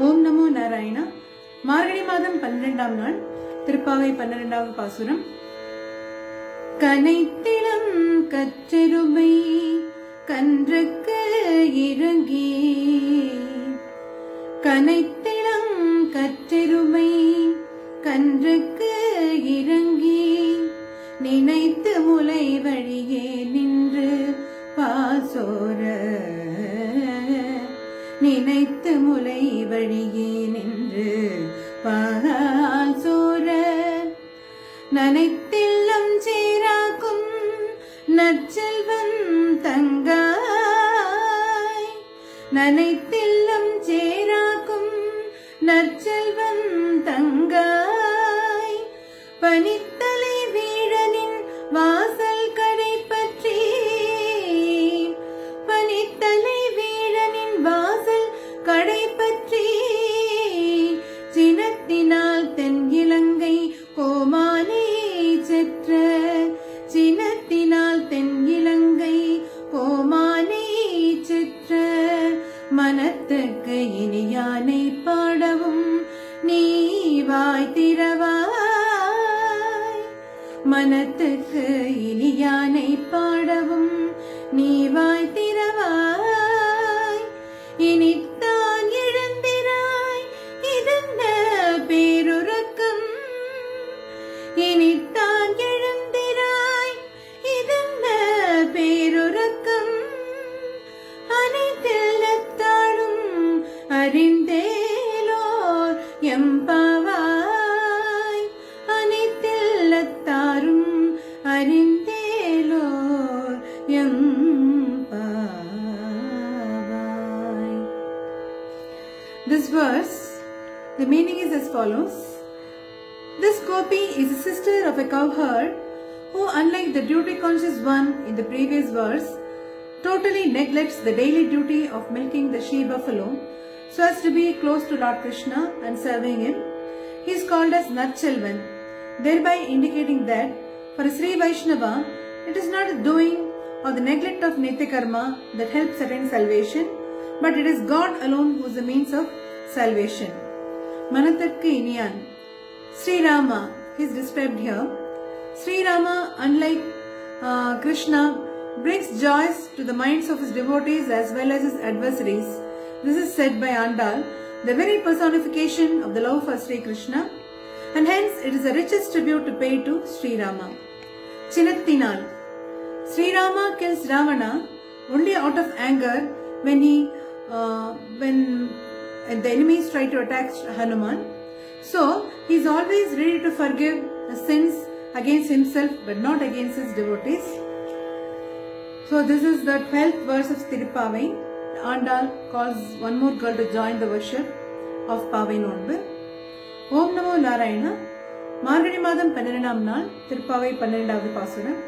ஓம் நமோ நாராயணா. மார்கழி மாதம் 12ஆம் நாள் திருப்பாவை 12வது பாசுரம். கனைத்திளம் கற்றெருமை கன்றுக்கு இறங்கி, கனைத்திளம் கற்றெருமை கன்றுக்கு இறங்கி, நினைத்து முலை வழியே நின்று பாசோர, நினைத்து முலை வழியே நின்று பாசோர, நனைத்தில்லம் சேராக்கும் நற்செல்வன் தங்காய், நனைத்தில்லம் சேராக்கும் நற்செல்வன் தங்காய், பனித்தலை வீழனின் வாசல் கடை பற்றி, பனித்தலை வீழனின் வாசல் கடை பற்றி, சினத்தினால் தென் இலங்கை கோமானை செற்ற, சினத்தினால் தென் இலங்கை கோமானை செற்ற, மனத்துக்கு இனியானை பாடவும் நீ வாய் திறவாய், மனத்துக்கு இனியானை பாடவும் நீ வாய் திறவாய், இனித்தான் எழுந்திராய் இதென்ன பேருறக்கம், இனித்தான் எழுந்திராய் இதென்ன பேருறக்கம், அனைத்தெல்லத்தாலும் அறிந்தேலோர் எம்பாவாய், அனைத்தெல்லத்தாரும் அறிந்தேலோர் எம்பாவாய். This verse, the meaning is as follows. This gopi is a sister of a cowherd who, unlike the duty-conscious one in the previous verse, totally neglects the daily duty of milking the she-buffalo so as to be close to Lord Krishna and serving him. He is called as Natchelvan, thereby indicating that for a Sri Vaishnava, it is not the doing or the neglect of Nitya Karma that helps attain salvation, but it is God alone who is the means of salvation. Manathakku Iniyan. Sri Rama is described here. Sri Rama, unlike Krishna, brings joys to the minds of his devotees as well as his adversaries. This is said by Andal, the very personification of the love for Sri Krishna, and hence it is the richest tribute to pay to Sri Rama. Chinattinal. Sri Rama kills Ravana only out of anger when the enemies try to attack Hanuman. So he is always ready to forgive the sins against himself but not against his devotees. So this is the 12th verse of Tirupavai. Andal calls one more girl to join the worship of Pavai Nonbu. Om Namo Narayana. மார்கழி மாதம் 12ஆம் நாள் திருப்பாவை 12வது பாசுரம்.